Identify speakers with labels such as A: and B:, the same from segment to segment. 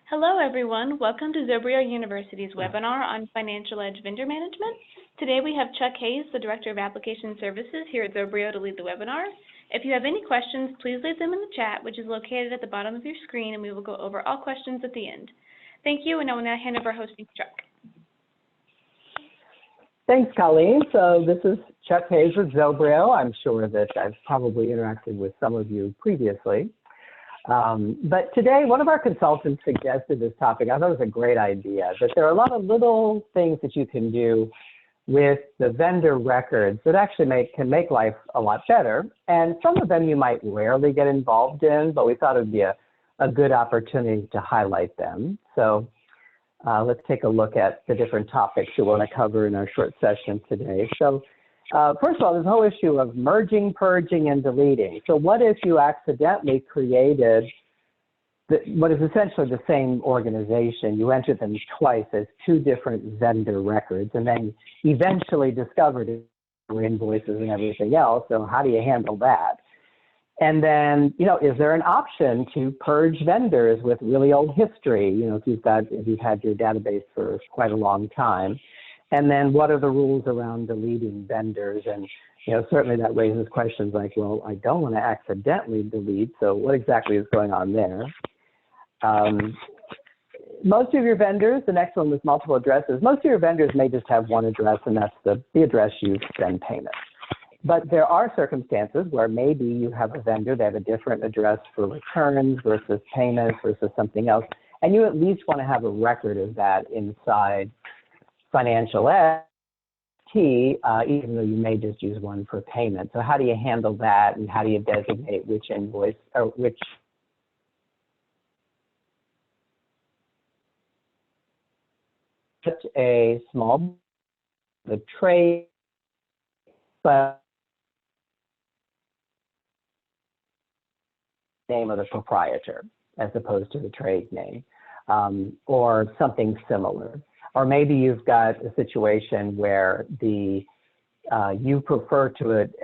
A: Hello, everyone. Welcome to Zobrio University's webinar on Financial Edge Vendor Management. Today we have Chuck Hayes, the Director of Application Services here at Zobrio, to lead the webinar. If you have any questions, please leave them in the chat, which is located at the bottom of your screen, and we will go over all questions at the end. Thank you, and I will now hand over hosting to Chuck.
B: Thanks, Colleen. So this is Chuck Hayes with Zobrio. I'm sure that I've probably interacted with some of you previously. But today, one of our consultants suggested this topic. I thought it was a great idea, that there are a lot of little things that you can do with the vendor records that actually can make life a lot better. And some of them you might rarely get involved in, but we thought it would be a good opportunity to highlight them. So let's take a look at the different topics we want to cover in our short session today. So first of all, there's the whole issue of merging, purging, and deleting. So what if you accidentally created what is essentially the same organization? You entered them twice as two different vendor records, and then eventually discovered it were invoices and everything else. So how do you handle that? And then, is there an option to purge vendors with really old history? If you've had your database for quite a long time. And then what are the rules around deleting vendors? And, certainly that raises questions like, well, I don't want to accidentally delete, so what exactly is going on there? Most of your vendors, the next one was multiple addresses, most of your vendors may just have one address, and that's the address you send payments. But there are circumstances where maybe you have a vendor that have a different address for returns versus payments versus something else, and you at least want to have a record of that inside Financial Edge, even though you may just use one for payment. So how do you handle that, and how do you designate which invoice or which a small the trade, but name of the proprietor as opposed to the trade name, or something similar. Or maybe you've got a situation where you prefer to it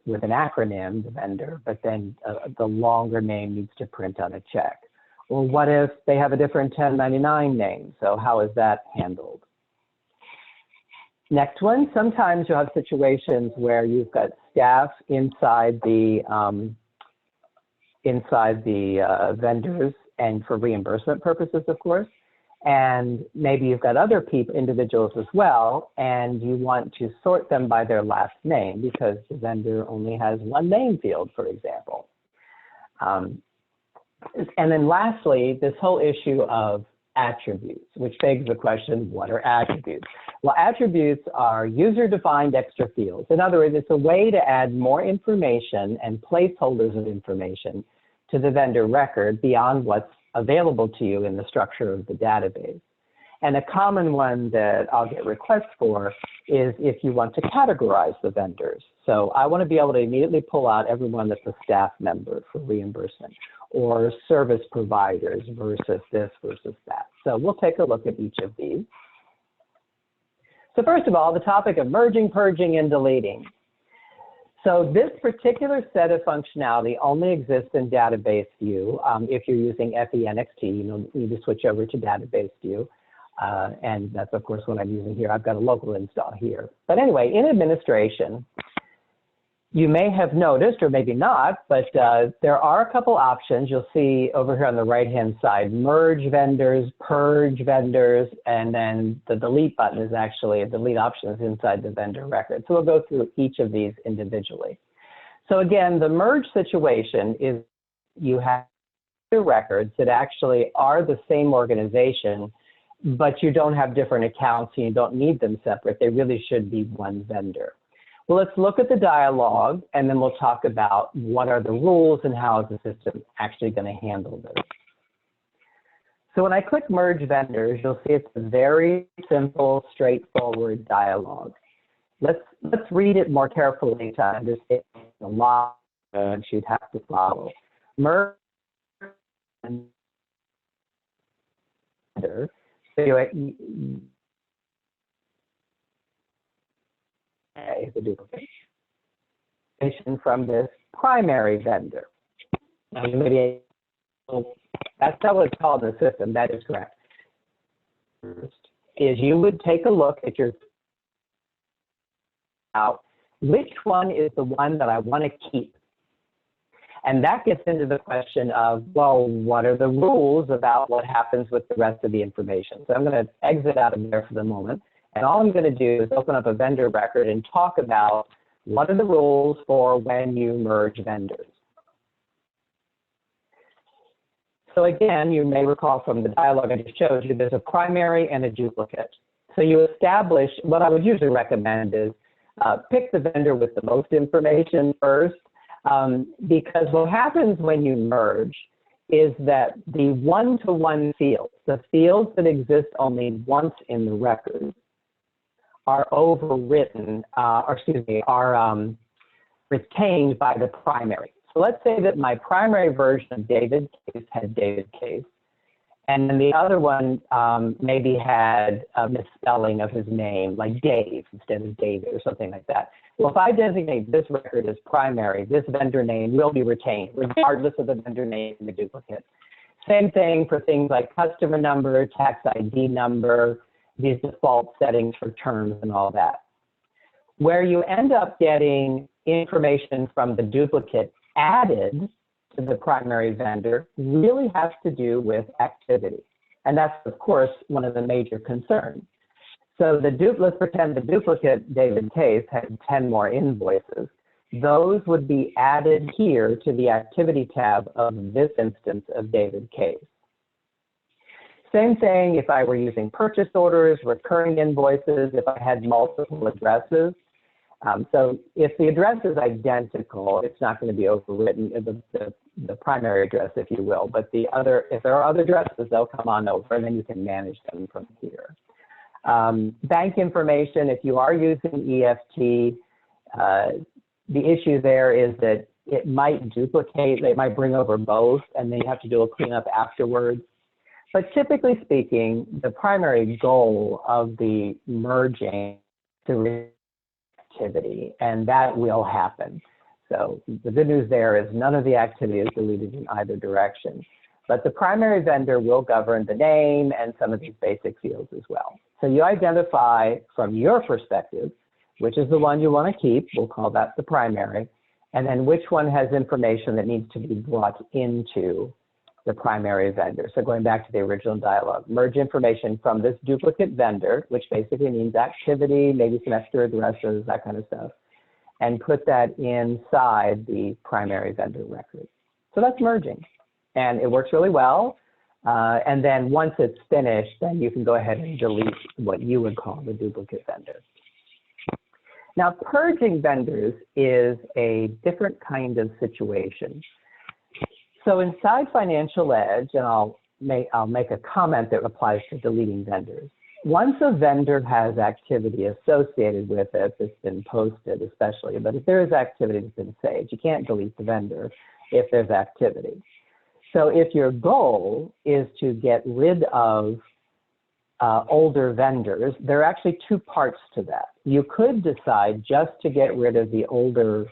B: with an acronym, the vendor, but then the longer name needs to print on a check. Or what if they have a different 1099 name? So how is that handled? Next one, sometimes you'll have situations where you've got staff inside the vendors, and for reimbursement purposes, of course. And maybe you've got other individuals as well, and you want to sort them by their last name because the vendor only has one name field, for example. And then lastly, this whole issue of attributes, which begs the question, what are attributes? Well, attributes are user-defined extra fields. In other words, it's a way to add more information and placeholders of information to the vendor record beyond what's available to you in the structure of the database. And a common one that I'll get requests for is if you want to categorize the vendors. So I want to be able to immediately pull out everyone that's a staff member for reimbursement, or service providers versus this versus that. So we'll take a look at each of these. So first of all, the topic of merging, purging, and deleting. So this particular set of functionality only exists in database view. If you're using FENXT, you need to switch over to database view. And that's, of course, what I'm using here. I've got a local install here. But anyway, in administration, you may have noticed, or maybe not, but there are a couple options. You'll see over here on the right-hand side, merge vendors, purge vendors, and then the delete button is actually, a delete option is inside the vendor record. So we'll go through each of these individually. So again, the merge situation is you have two records that actually are the same organization, but you don't have different accounts and you don't need them separate. They really should be one vendor. Well, let's look at the dialogue, and then we'll talk about what are the rules and how is the system actually going to handle this. So when I click Merge Vendors, you'll see it's a very simple, straightforward dialogue. Let's read it more carefully to understand the law you'd have to follow. Merge Vendor. The duplication from this primary vendor. Now, you may be That's how it's called in the system. That is correct. First is you would take a look at your out which one is the one that I want to keep. And that gets into the question of, well, what are the rules about what happens with the rest of the information? So I'm going to exit out of there for the moment. And all I'm going to do is open up a vendor record and talk about what are the rules for when you merge vendors. So again, you may recall from the dialogue I just showed you, there's a primary and a duplicate. So you establish, what I would usually recommend is pick the vendor with the most information first, because what happens when you merge is that the one-to-one fields, the fields that exist only once in the record, are overwritten, are retained by the primary. So let's say that my primary version of David Case had David Case, and then the other one maybe had a misspelling of his name, like Dave instead of David or something like that. Well, if I designate this record as primary, this vendor name will be retained, regardless of the vendor name in the duplicate. Same thing for things like customer number, tax ID number, these default settings for terms and all that. Where you end up getting information from the duplicate added to the primary vendor really has to do with activity. And that's, of course, one of the major concerns. So let's pretend the duplicate David Case had 10 more invoices. Those would be added here to the activity tab of this instance of David Case. Same thing if I were using purchase orders, recurring invoices, if I had multiple addresses. So if the address is identical, it's not going to be overwritten, the primary address, if you will. But if there are other addresses, they'll come on over, and then you can manage them from here. Bank information, if you are using EFT, the issue there is that it might duplicate, it might bring over both, and then you have to do a cleanup afterwards. But typically speaking, the primary goal of the merging to activity, and that will happen. So the good news there is none of the activity is deleted in either direction. But the primary vendor will govern the name and some of these basic fields as well. So you identify from your perspective, which is the one you want to keep, we'll call that the primary, and then which one has information that needs to be brought into the primary vendor. So going back to the original dialogue, merge information from this duplicate vendor, which basically means activity, maybe some extra addresses, that kind of stuff, and put that inside the primary vendor record. So that's merging, and it works really well. And then once it's finished, then you can go ahead and delete what you would call the duplicate vendor. Now, purging vendors is a different kind of situation. So inside Financial Edge, and I'll make a comment that applies to deleting vendors. Once a vendor has activity associated with it that's been posted especially, but if there is activity that's been saved, you can't delete the vendor if there's activity. So if your goal is to get rid of older vendors, there are actually two parts to that. You could decide just to get rid of the older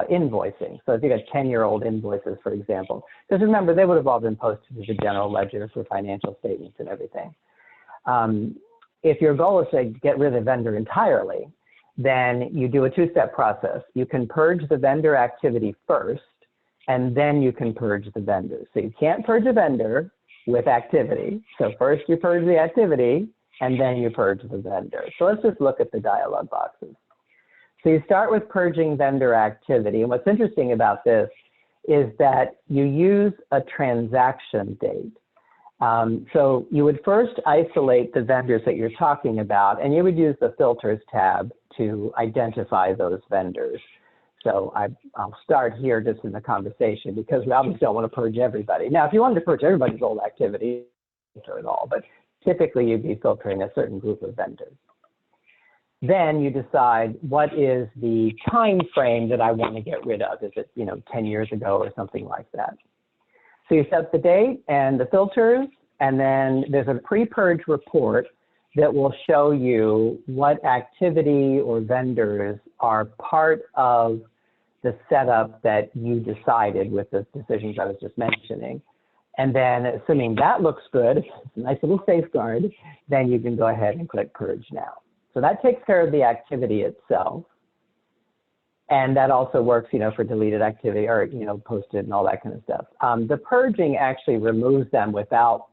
B: invoicing. So if you got 10-year-old invoices, for example, because remember, they would have all been posted to the general ledger for financial statements and everything. If your goal is to get rid of the vendor entirely, then you do a two-step process. You can purge the vendor activity first, and then you can purge the vendor. So you can't purge a vendor with activity. So first you purge the activity, and then you purge the vendor. So let's just look at the dialog boxes. So you start with purging vendor activity. And what's interesting about this is that you use a transaction date. So you would first isolate the vendors that you're talking about, and you would use the filters tab to identify those vendors. So I'll start here just in the conversation because we obviously don't want to purge everybody. Now, if you wanted to purge everybody's old activity, filter it all, but typically you'd be filtering a certain group of vendors. Then you decide what is the time frame that I want to get rid of. Is it 10 years ago or something like that? So you set the date and the filters, and then there's a pre-purge report that will show you what activity or vendors are part of the setup that you decided with the decisions I was just mentioning. And then assuming that looks good, it's a nice little safeguard, then you can go ahead and click Purge Now. So that takes care of the activity itself. And that also works, for deleted activity or, posted and all that kind of stuff. The purging actually removes them without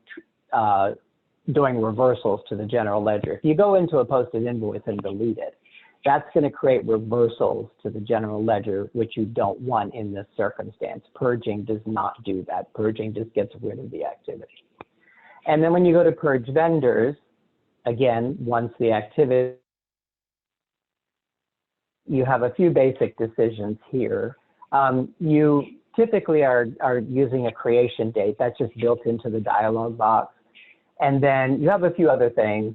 B: doing reversals to the general ledger. If you go into a posted invoice and delete it, that's going to create reversals to the general ledger, which you don't want in this circumstance. Purging does not do that. Purging just gets rid of the activity. And then when you go to purge vendors, again, once the activity, you have a few basic decisions here. You typically are using a creation date. That's just built into the dialog box. And then you have a few other things.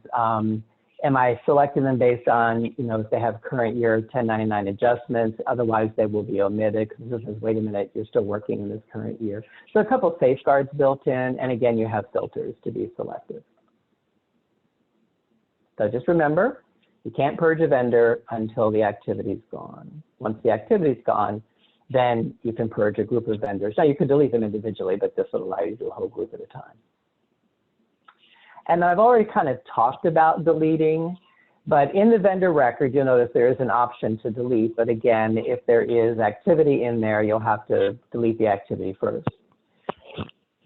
B: Am I selecting them based on, if they have current year 1099 adjustments? Otherwise, they will be omitted because this says, wait a minute, you're still working in this current year. So a couple of safeguards built in. And again, you have filters to be selective. So just remember, you can't purge a vendor until the activity's gone. Once the activity's gone, then you can purge a group of vendors. Now, you could delete them individually, but this will allow you to do a whole group at a time. And I've already kind of talked about deleting, but in the vendor record, you'll notice there is an option to delete. But again, if there is activity in there, you'll have to delete the activity first.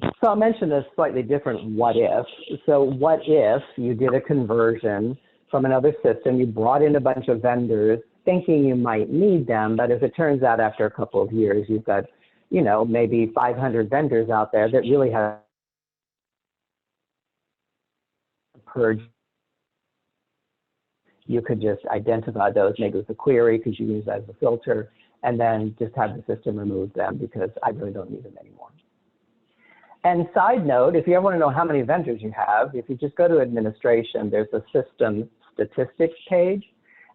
B: So I'll mention a slightly different what if. So what if you did a conversion from another system, you brought in a bunch of vendors thinking you might need them, but as it turns out after a couple of years, you've got, maybe 500 vendors out there that really have purge. You could just identify those, maybe with a query because you use that as a filter, and then just have the system remove them because I really don't need them anymore. And side note, if you ever want to know how many vendors you have, if you just go to administration, there's a system statistics page,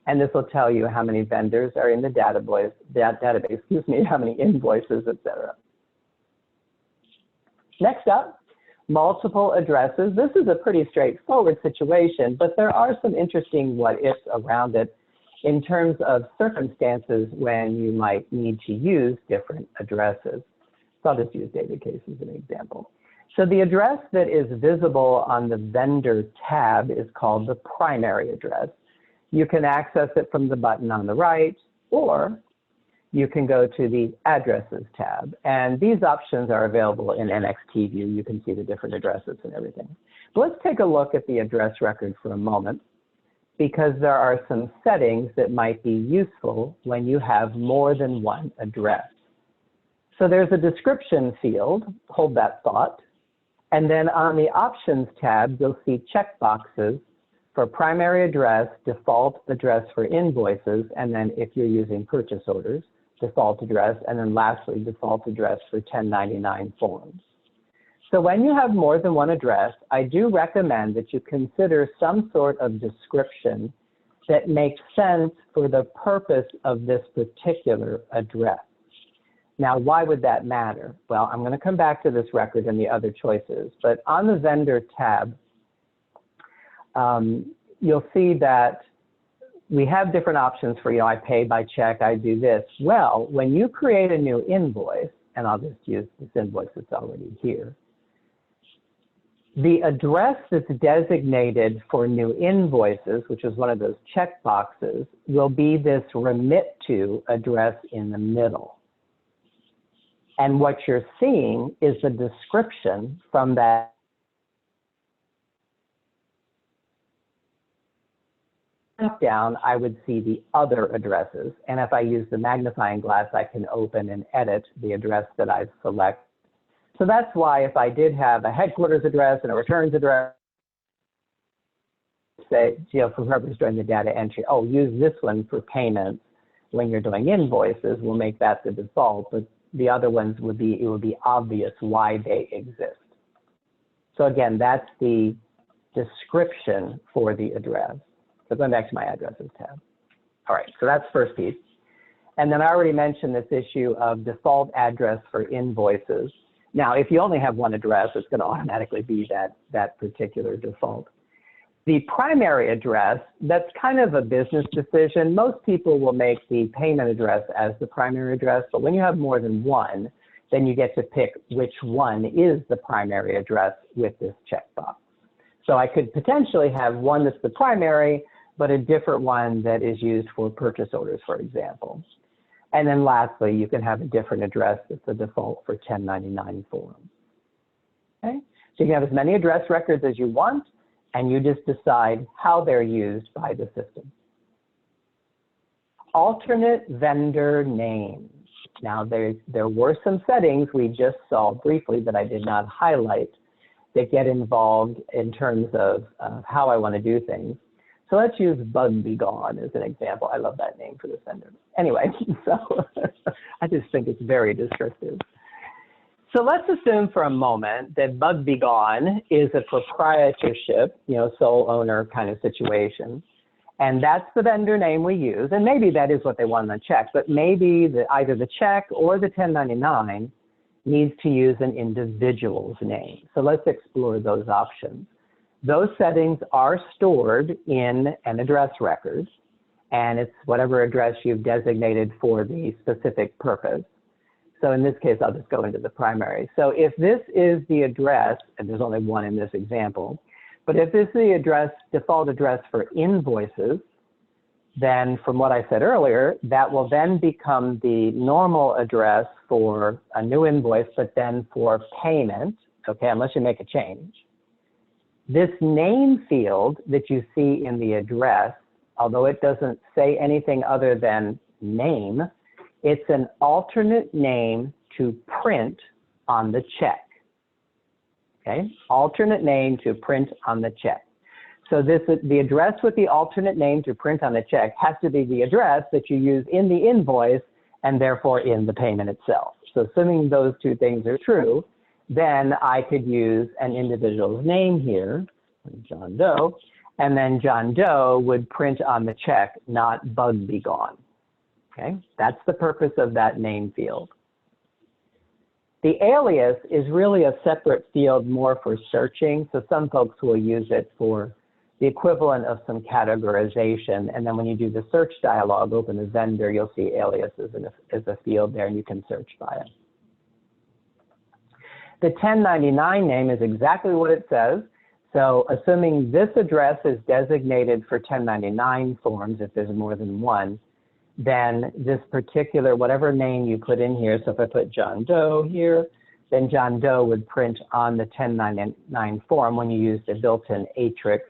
B: and this will tell you how many vendors are in the database, how many invoices, etc. Next up, multiple addresses. This is a pretty straightforward situation, but there are some interesting what-ifs around it in terms of circumstances when you might need to use different addresses. So I'll just use David Case as an example. So the address that is visible on the vendor tab is called the primary address. You can access it from the button on the right, or you can go to the Addresses tab. And these options are available in NXT View. You can see the different addresses and everything. But let's take a look at the address record for a moment, because there are some settings that might be useful when you have more than one address. So there's a description field, hold that thought. And then on the Options tab, you'll see checkboxes for primary address, default address for invoices, and then if you're using purchase orders, default address, and then lastly, default address for 1099 forms. So when you have more than one address, I do recommend that you consider some sort of description that makes sense for the purpose of this particular address. Now, why would that matter? Well, I'm going to come back to this record and the other choices, but on the vendor tab, you'll see that we have different options for, I pay by check, I do this. Well, when you create a new invoice, and I'll just use this invoice that's already here, the address that's designated for new invoices, which is one of those check boxes, will be this remit to address in the middle. And what you're seeing is the description from that down, I would see the other addresses. And if I use the magnifying glass, I can open and edit the address that I've selected. So that's why if I did have a headquarters address and a returns address, say, for whoever's doing the data entry, oh, use this one for payments when you're doing invoices, we'll make that the default, but the other ones would be, it would be obvious why they exist. So again, that's the description for the address. So going back to my addresses tab. All right, so that's first piece. And then I already mentioned this issue of default address for invoices. Now, if you only have one address, it's going to automatically be that particular default. The primary address, that's kind of a business decision. Most people will make the payment address as the primary address, but when you have more than one, then you get to pick which one is the primary address with this checkbox. So I could potentially have one that's the primary, but a different one that is used for purchase orders, for example. And then lastly, you can have a different address that's the default for 1099 forms. Okay? So you can have as many address records as you want, and you just decide how they're used by the system. Alternate vendor names. Now, there were some settings we just saw briefly that I did not highlight that get involved in terms of how I want to do things. So let's use Bug Be Gone as an example. I love that name for this vendor. Anyway, so I just think it's very descriptive. So let's assume for a moment that Bug Be Gone is a proprietorship, sole owner kind of situation. And that's the vendor name we use. And maybe that is what they want on the check, but maybe either the check or the 1099 needs to use an individual's name. So let's explore those options. Those settings are stored in an address record, and it's whatever address you've designated for the specific purpose. So in this case, I'll just go into the primary. So if this is the address, and there's only one in this example, but if this is the default address for invoices, then from what I said earlier, that will then become the normal address for a new invoice, but then for payment, okay, unless you make a change. This name field that you see in the address, although it doesn't say anything other than name, it's an alternate name to print on the check. Okay, alternate name to print on the check. So the address with the alternate name to print on the check has to be the address that you use in the invoice and therefore in the payment itself. So assuming those two things are true, then I could use an individual's name here, John Doe, and then John Doe would print on the check, not Bug Be Gone. Okay, that's the purpose of that name field. The alias is really a separate field more for searching, so some folks will use it for the equivalent of some categorization, and then when you do the search dialog, open the vendor, you'll see aliases as a field there, and you can search by it. The 1099 name is exactly what it says. So assuming this address is designated for 1099 forms, if there's more than one, then this particular, whatever name you put in here, so if I put John Doe here, then John Doe would print on the 1099 form when you use the built-in Atrix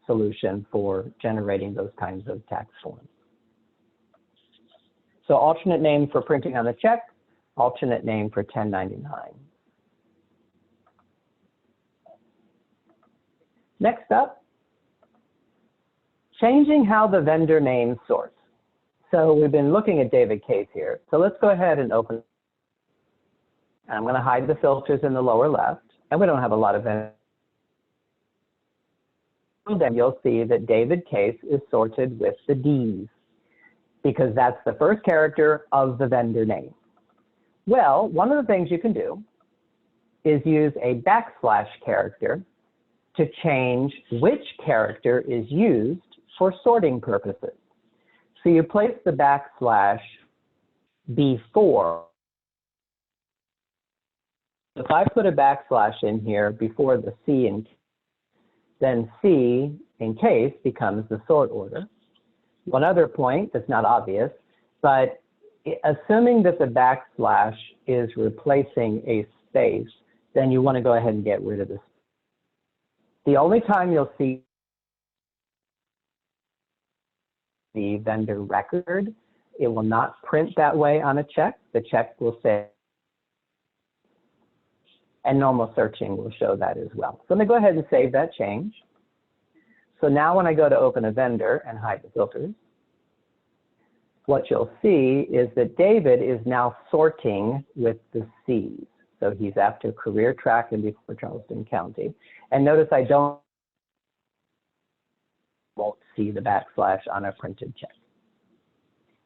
B: solution for generating those kinds of tax forms. So alternate name for printing on the check, alternate name for 1099. Next up, changing how the vendor name sorts. So we've been looking at David Case here. So let's go ahead and open. And I'm going to hide the filters in the lower left. And we don't have a lot of vendors. Then you'll see that David Case is sorted with the D's because that's the first character of the vendor name. Well, one of the things you can do is use a backslash character to change which character is used for sorting purposes. So you place the backslash before. If I put a backslash in here before the C, then C in case becomes the sort order. One other point that's not obvious, but assuming that the backslash is replacing a space, then you want to go ahead and get rid of this. The only time you'll see the vendor record, it will not print that way on a check. The check will say, and normal searching will show that as well. So I'm going to go ahead and save that change. So now when I go to open a vendor and hide the filters, what you'll see is that David is now sorting with the C's. So he's after career track and before Charleston County. And notice I won't see the backslash on a printed check.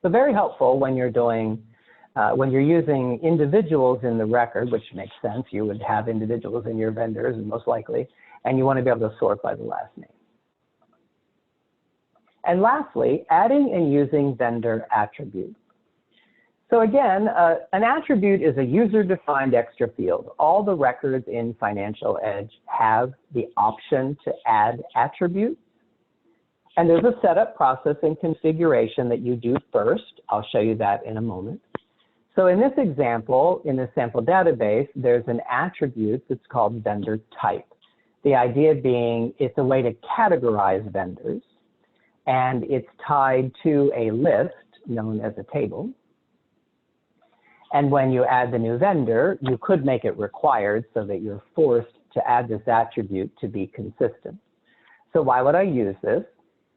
B: So very helpful when you're doing, when you're using individuals in the record, which makes sense. You would have individuals in your vendors, and most likely, and you want to be able to sort by the last name. And lastly, adding and using vendor attributes. So again, an attribute is a user-defined extra field. All the records in Financial Edge have the option to add attributes. And there's a setup process and configuration that you do first. I'll show you that in a moment. So in this example, in the sample database, there's an attribute that's called vendor type. The idea being it's a way to categorize vendors, and it's tied to a list known as a table. And when you add the new vendor, you could make it required so that you're forced to add this attribute to be consistent. So why would I use this?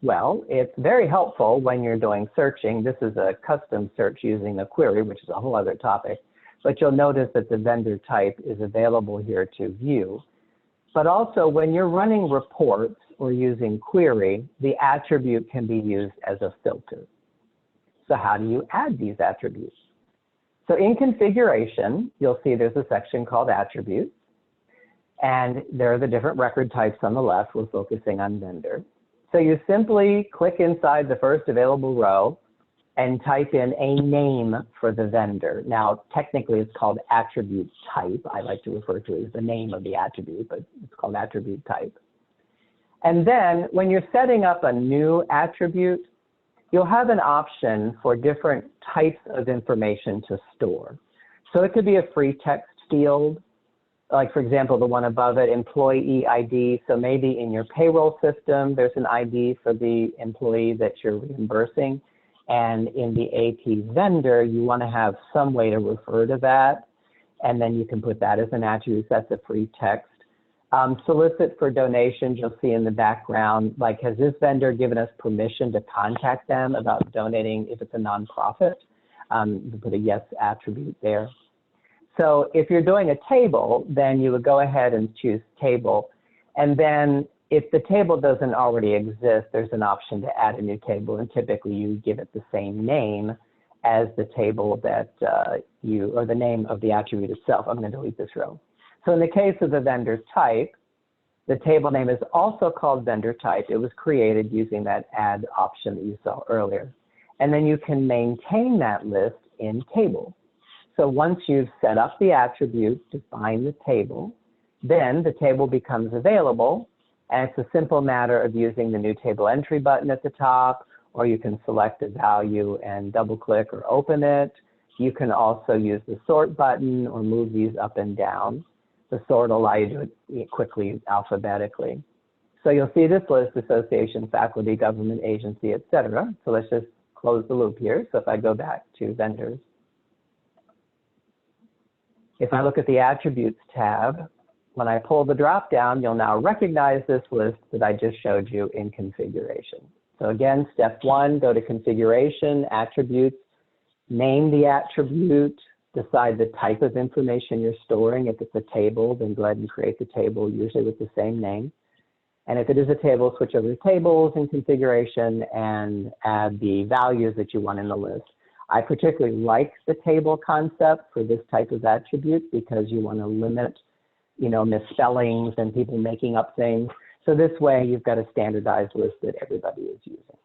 B: Well, it's very helpful when you're doing searching. This is a custom search using a query, which is a whole other topic. But you'll notice that the vendor type is available here to view. But also when you're running reports or using query, the attribute can be used as a filter. So how do you add these attributes? So in configuration, you'll see there's a section called attributes. And there are the different record types on the left. We're focusing on vendor. So you simply click inside the first available row and type in a name for the vendor. Now, technically it's called attribute type. I like to refer to it as the name of the attribute, but it's called attribute type. And then when you're setting up a new attribute, you'll have an option for different types of information to store. So it could be a free text field, like for example, the one above it, employee ID. So maybe in your payroll system, there's an ID for the employee that you're reimbursing. And in the AP vendor, you want to have some way to refer to that. And then you can put that as an attribute. That's a free text. Solicit for donations, you'll see in the background, like, has this vendor given us permission to contact them about donating if it's a nonprofit? You can put a yes attribute there. So if you're doing a table, then you would go ahead and choose table. And then if the table doesn't already exist, there's an option to add a new table. And typically you give it the same name as the table that or the name of the attribute itself. I'm going to delete this row. So in the case of the vendor type, the table name is also called vendor type. It was created using that add option that you saw earlier. And then you can maintain that list in table. So once you've set up the attribute to find the table, then the table becomes available, and it's a simple matter of using the new table entry button at the top, or you can select a value and double click or open it. You can also use the sort button or move these up and down. The sort will allow you to do it quickly alphabetically. So you'll see this list: association, faculty, government, agency, etc. So let's just close the loop here. So if I go back to vendors, if I look at the attributes tab, when I pull the drop down, you'll now recognize this list that I just showed you in configuration. So again, step one, go to configuration, attributes, name the attribute, decide the type of information you're storing. If it's a table, then go ahead and create the table, usually with the same name. And if it is a table, switch over to tables in configuration and add the values that you want in the list. I particularly like the table concept for this type of attribute because you want to limit, misspellings and people making up things. So this way you've got a standardized list that everybody is using.